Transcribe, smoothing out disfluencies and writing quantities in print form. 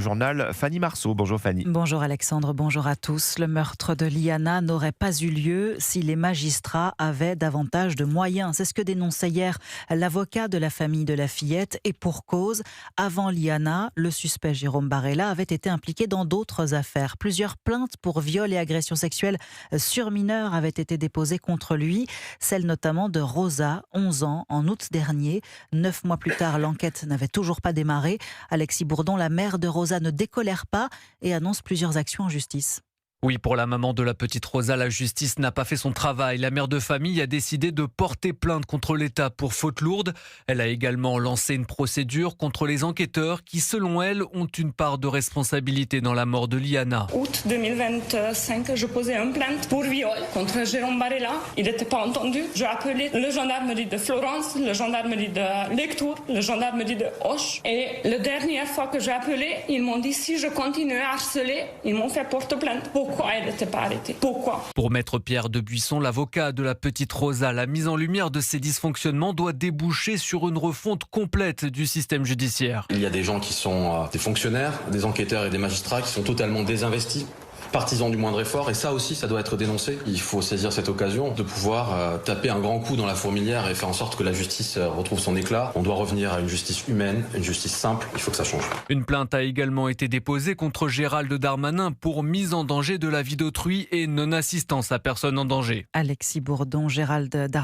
Journal Fanny Marceau. Bonjour Fanny. Bonjour Alexandre, bonjour à tous. Le meurtre de Liana n'aurait pas eu lieu si les magistrats avaient davantage de moyens. C'est ce que dénonçait hier l'avocat de la famille de la fillette. Et pour cause, avant Liana, le suspect Jérôme Barella avait été impliqué dans d'autres affaires. Plusieurs plaintes pour viol et agression sexuelle sur mineurs avaient été déposées contre lui. Celle notamment de Rosa, 11 ans, en août dernier. 9 mois plus tard, l'enquête n'avait toujours pas démarré. Alexis Bourdon, la mère de Rosa, ne décolère pas et annonce plusieurs actions en justice. Oui, pour la maman de la petite Rosa, la justice n'a pas fait son travail. La mère de famille a décidé de porter plainte contre l'État pour faute lourde. Elle a également lancé une procédure contre les enquêteurs qui, selon elle, ont une part de responsabilité dans la mort de Liana. Août 2025, je posais une plainte pour viol contre Jérôme Barella. Il n'était pas entendu. J'ai appelé le gendarmerie de Florence, le gendarmerie de Lectoure, le gendarmerie de Auch. Et la dernière fois que j'ai appelé, ils m'ont dit si je continuais à harceler, ils m'ont fait porte plainte. Pourquoi elle n'était pas arrêtée? Pourquoi? Pour maître Pierre de Buisson, l'avocat de la petite Rosa, la mise en lumière de ces dysfonctionnements doit déboucher sur une refonte complète du système judiciaire. Il y a des gens qui sont des fonctionnaires, des enquêteurs et des magistrats qui sont totalement désinvestis, partisans du moindre effort, et ça aussi, ça doit être dénoncé. Il faut saisir cette occasion de pouvoir taper un grand coup dans la fourmilière et faire en sorte que la justice retrouve son éclat. On doit revenir à une justice humaine, une justice simple, il faut que ça change. Une plainte a également été déposée contre Gérald Darmanin pour mise en danger de la vie d'autrui et non-assistance à personne en danger. Alexis Bourdon, Gérald Darmanin.